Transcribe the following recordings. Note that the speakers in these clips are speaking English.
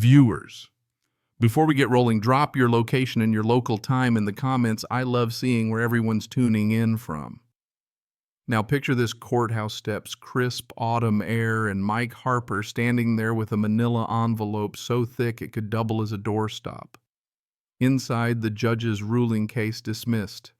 Viewers, before we get rolling, drop your location and your local time in the comments. I love seeing where everyone's tuning in from. Now picture this courthouse steps, crisp autumn air, and Mike Harper standing there with a manila envelope so thick it could double as a doorstop. Inside, the judge's ruling case dismissed.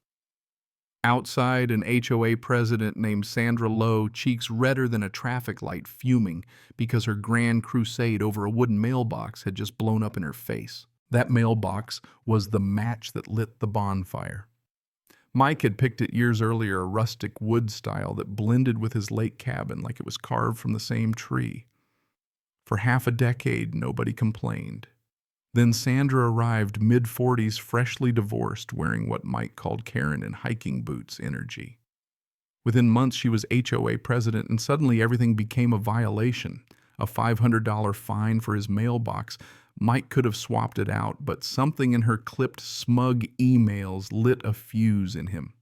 Outside, an HOA president named Sandra Lowe, cheeks redder than a traffic light, fuming because her grand crusade over a wooden mailbox had just blown up in her face. That mailbox was the match that lit the bonfire. Mike had picked it years earlier, a rustic wood style that blended with his lake cabin like it was carved from the same tree. For half a decade, nobody complained. Then Sandra arrived, mid-40s, freshly divorced, wearing what Mike called Karen in hiking boots energy. Within months, she was HOA president, and suddenly everything became a violation. A $500 fine for his mailbox. Mike could have swapped it out, but something in her clipped, smug emails lit a fuse in him.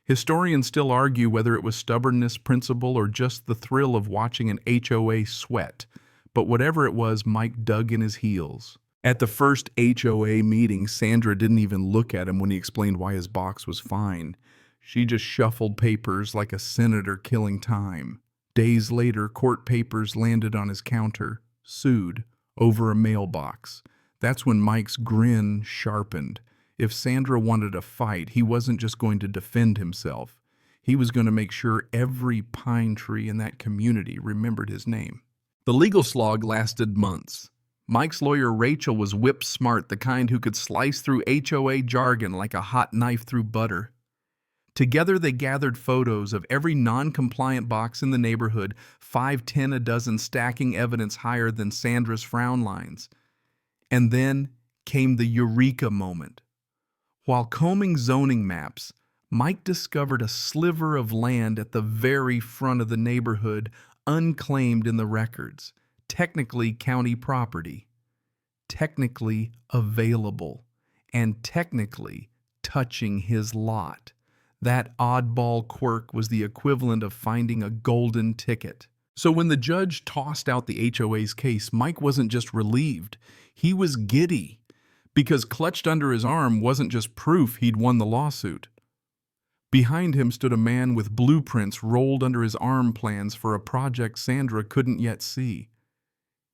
Historians still argue whether it was stubbornness, principle, or just the thrill of watching an HOA sweat. But whatever it was, Mike dug in his heels. At the first HOA meeting, Sandra didn't even look at him when he explained why his box was fine. She just shuffled papers like a senator killing time. Days later, court papers landed on his counter, sued, over a mailbox. That's when Mike's grin sharpened. If Sandra wanted a fight, he wasn't just going to defend himself. He was going to make sure every pine tree in that community remembered his name. The legal slog lasted months. Mike's lawyer Rachel was whip smart, the kind who could slice through HOA jargon like a hot knife through butter. Together they gathered photos of every non-compliant box in the neighborhood, 5, 10 a dozen, stacking evidence higher than Sandra's frown lines. And then came the eureka moment. While combing zoning maps, Mike discovered a sliver of land at the very front of the neighborhood, unclaimed in the records. Technically county property, technically available, and technically touching his lot. That oddball quirk was the equivalent of finding a golden ticket. So when the judge tossed out the HOA's case, Mike wasn't just relieved, he was giddy, because clutched under his arm wasn't just proof he'd won the lawsuit. Behind him stood a man with blueprints rolled under his arm, plans for a project Sandra couldn't yet see.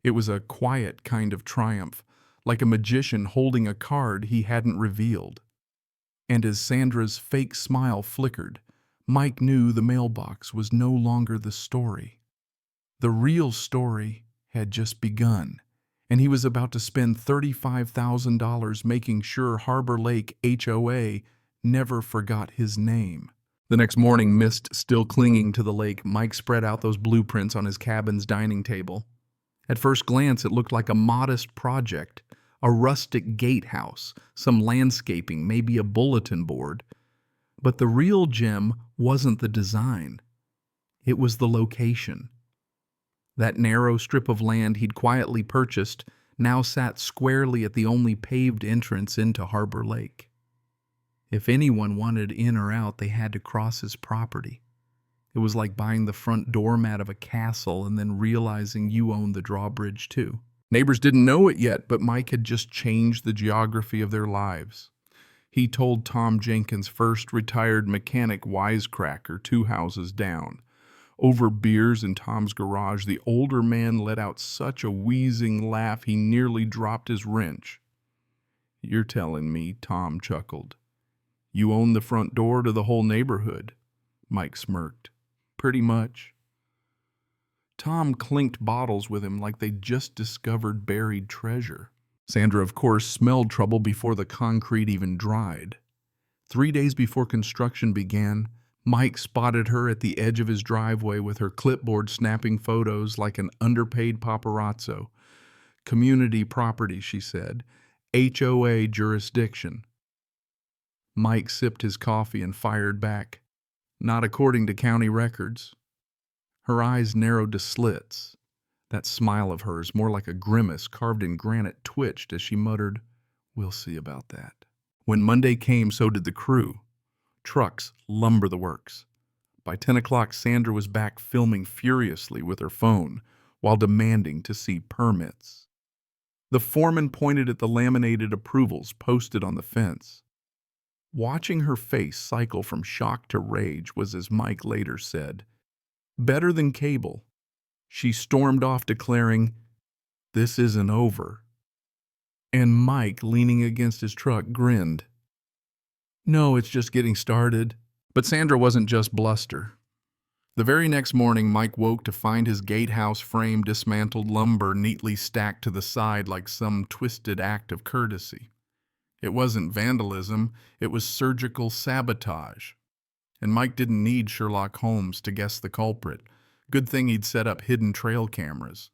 It was a quiet kind of triumph, like a magician holding a card he hadn't revealed. And as Sandra's fake smile flickered, Mike knew the mailbox was no longer the story. The real story had just begun, and he was about to spend $35,000 making sure Harbor Lake HOA never forgot his name. The next morning, mist still clinging to the lake, Mike spread out those blueprints on his cabin's dining table. At first glance, it looked like a modest project, a rustic gatehouse, some landscaping, maybe a bulletin board. But the real gem wasn't the design. It was the location. That narrow strip of land he'd quietly purchased now sat squarely at the only paved entrance into Harbor Lake. If anyone wanted in or out, they had to cross his property. It was like buying the front doormat of a castle and then realizing you owned the drawbridge too. Neighbors didn't know it yet, but Mike had just changed the geography of their lives. He told Tom Jenkins, first retired mechanic wisecracker 2 houses down. Over beers in Tom's garage, the older man let out such a wheezing laugh he nearly dropped his wrench. "You're telling me," Tom chuckled. "You own the front door to the whole neighborhood?" Mike smirked. "Pretty much." Tom clinked bottles with him like they'd just discovered buried treasure. Sandra, of course, smelled trouble before the concrete even dried. 3 days before construction began, Mike spotted her at the edge of his driveway with her clipboard snapping photos like an underpaid paparazzo. "Community property," she said. "HOA jurisdiction." Mike sipped his coffee and fired back. "Not according to county records." Her eyes narrowed to slits. That smile of hers, more like a grimace carved in granite, twitched as she muttered, "We'll see about that." When Monday came, so did the crew. Trucks, lumber the works. By 10 o'clock, Sandra was back filming furiously with her phone while demanding to see permits. The foreman pointed at the laminated approvals posted on the fence. Watching her face cycle from shock to rage was, as Mike later said, better than cable. She stormed off declaring, "This isn't over." And Mike, leaning against his truck, grinned. "No, it's just getting started." But Sandra wasn't just bluster. The very next morning, Mike woke to find his gatehouse frame dismantled lumber neatly stacked to the side like some twisted act of courtesy. It wasn't vandalism, it was surgical sabotage. And Mike didn't need Sherlock Holmes to guess the culprit. Good thing he'd set up hidden trail cameras.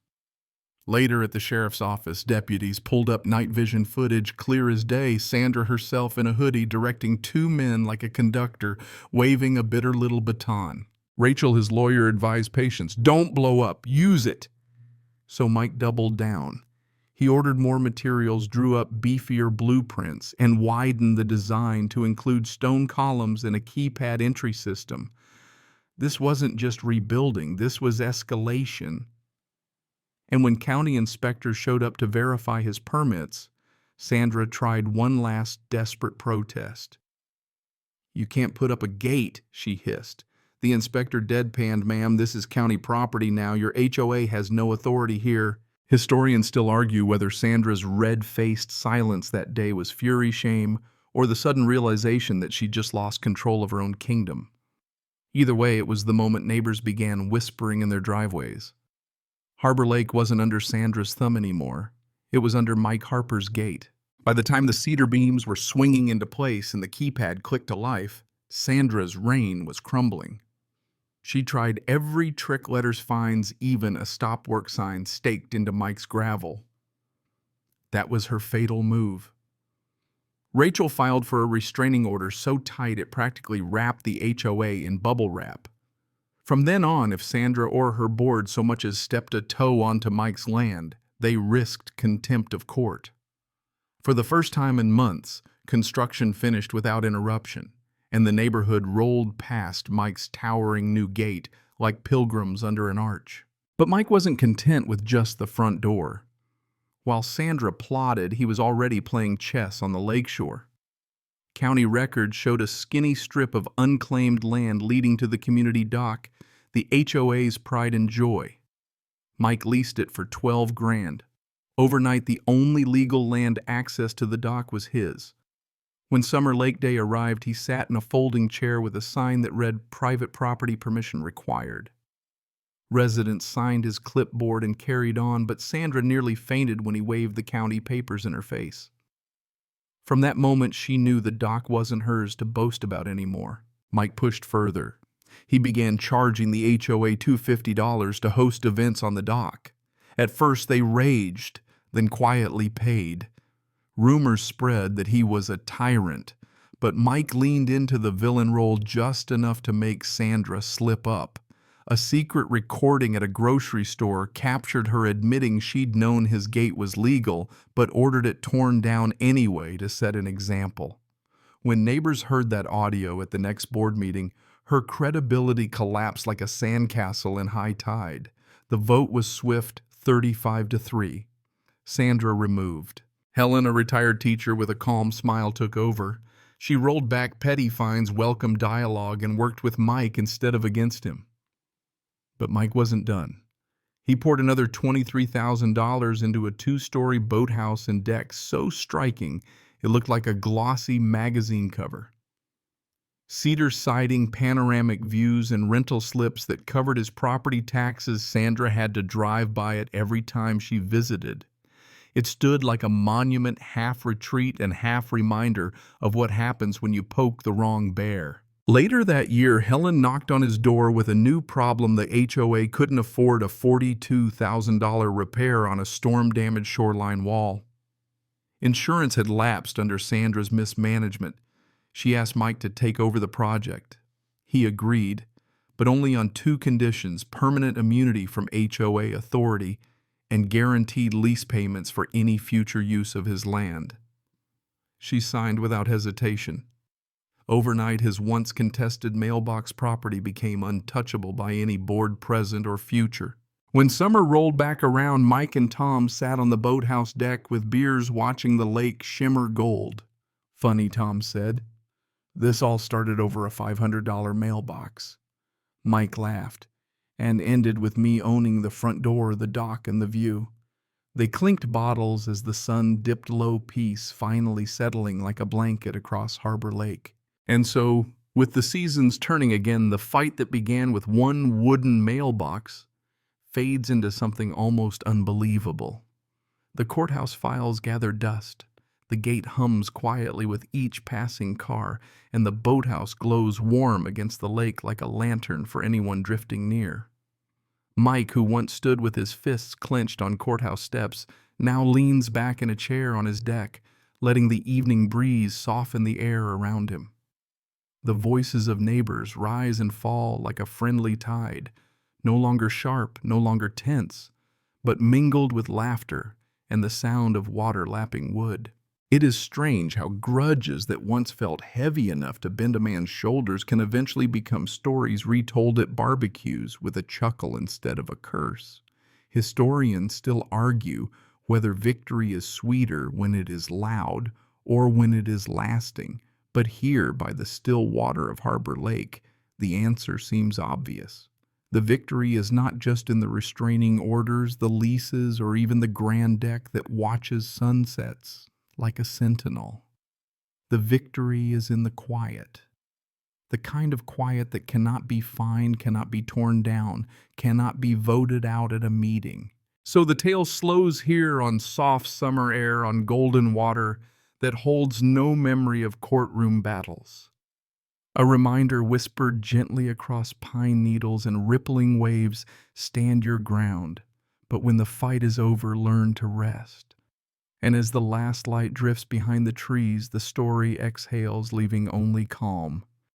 Later at the sheriff's office, deputies pulled up night vision footage clear as day, Sandra herself in a hoodie directing two men like a conductor, waving a bitter little baton. Rachel, his lawyer, advised patients, "Don't blow up, use it." So Mike doubled down. He ordered more materials, drew up beefier blueprints, and widened the design to include stone columns and a keypad entry system. This wasn't just rebuilding, this was escalation. And when county inspectors showed up to verify his permits, Sandra tried one last desperate protest. "You can't put up a gate," she hissed. The inspector deadpanned, "Ma'am, this is county property now. Your HOA has no authority here." Historians still argue whether Sandra's red-faced silence that day was fury, shame, or the sudden realization that she'd just lost control of her own kingdom. Either way, it was the moment neighbors began whispering in their driveways. Harbor Lake wasn't under Sandra's thumb anymore. It was under Mike Harper's gate. By the time the cedar beams were swinging into place and the keypad clicked to life, Sandra's reign was crumbling. She tried every trick letters finds, even a stop work sign staked into Mike's gravel. That was her fatal move. Rachel filed for a restraining order so tight it practically wrapped the HOA in bubble wrap. From then on, if Sandra or her board so much as stepped a toe onto Mike's land, they risked contempt of court. For the first time in months, construction finished without interruption, and the neighborhood rolled past Mike's towering new gate like pilgrims under an arch. But Mike wasn't content with just the front door. While Sandra plotted, he was already playing chess on the lakeshore. County records showed a skinny strip of unclaimed land leading to the community dock, the HOA's pride and joy. Mike leased it for $12,000. Overnight, the only legal land access to the dock was his. When Summer Lake Day arrived, he sat in a folding chair with a sign that read, "Private property permission required." Residents signed his clipboard and carried on, but Sandra nearly fainted when he waved the county papers in her face. From that moment, she knew the dock wasn't hers to boast about anymore. Mike pushed further. He began charging the HOA $250 to host events on the dock. At first, they raged, then quietly paid. Rumors spread that he was a tyrant, but Mike leaned into the villain role just enough to make Sandra slip up. A secret recording at a grocery store captured her admitting she'd known his gate was legal, but ordered it torn down anyway to set an example. When neighbors heard that audio at the next board meeting, her credibility collapsed like a sandcastle in high tide. The vote was swift, 35-3. Sandra removed. Helen, a retired teacher with a calm smile, took over. She rolled back petty fines, welcomed dialogue, and worked with Mike instead of against him. But Mike wasn't done. He poured another $23,000 into a two-story boathouse and deck so striking it looked like a glossy magazine cover. Cedar siding, panoramic views, and rental slips that covered his property taxes. Sandra had to drive by it every time she visited. It stood like a monument, half retreat and half reminder of what happens when you poke the wrong bear. Later that year, Helen knocked on his door with a new problem. The HOA couldn't afford a $42,000 repair on a storm-damaged shoreline wall. Insurance had lapsed under Sandra's mismanagement. She asked Mike to take over the project. He agreed, but only on two conditions: permanent immunity from HOA authority and guaranteed lease payments for any future use of his land. She signed without hesitation. Overnight, his once contested mailbox property became untouchable by any board present or future. When summer rolled back around, Mike and Tom sat on the boathouse deck with beers watching the lake shimmer gold. Funny, Tom said. This all started over a $500 mailbox. Mike laughed, and ended with me owning the front door, the dock, and the view. They clinked bottles as the sun dipped low, peace finally settling like a blanket across Harbor Lake. And so, with the seasons turning again, the fight that began with one wooden mailbox fades into something almost unbelievable. The courthouse files gather dust. The gate hums quietly with each passing car, and the boathouse glows warm against the lake like a lantern for anyone drifting near. Mike, who once stood with his fists clenched on courthouse steps, now leans back in a chair on his deck, letting the evening breeze soften the air around him. The voices of neighbors rise and fall like a friendly tide, no longer sharp, no longer tense, but mingled with laughter and the sound of water lapping wood. It is strange how grudges that once felt heavy enough to bend a man's shoulders can eventually become stories retold at barbecues with a chuckle instead of a curse. Historians still argue whether victory is sweeter when it is loud or when it is lasting, but here, by the still water of Harbor Lake, the answer seems obvious. The victory is not just in the restraining orders, the leases, or even the grand deck that watches sunsets like a sentinel. The victory is in the quiet. The kind of quiet that cannot be fined, cannot be torn down, cannot be voted out at a meeting. So the tale slows here on soft summer air, on golden water that holds no memory of courtroom battles. A reminder whispered gently across pine needles and rippling waves, stand your ground, but when the fight is over, learn to rest. And as the last light drifts behind the trees, the story exhales, leaving only calm.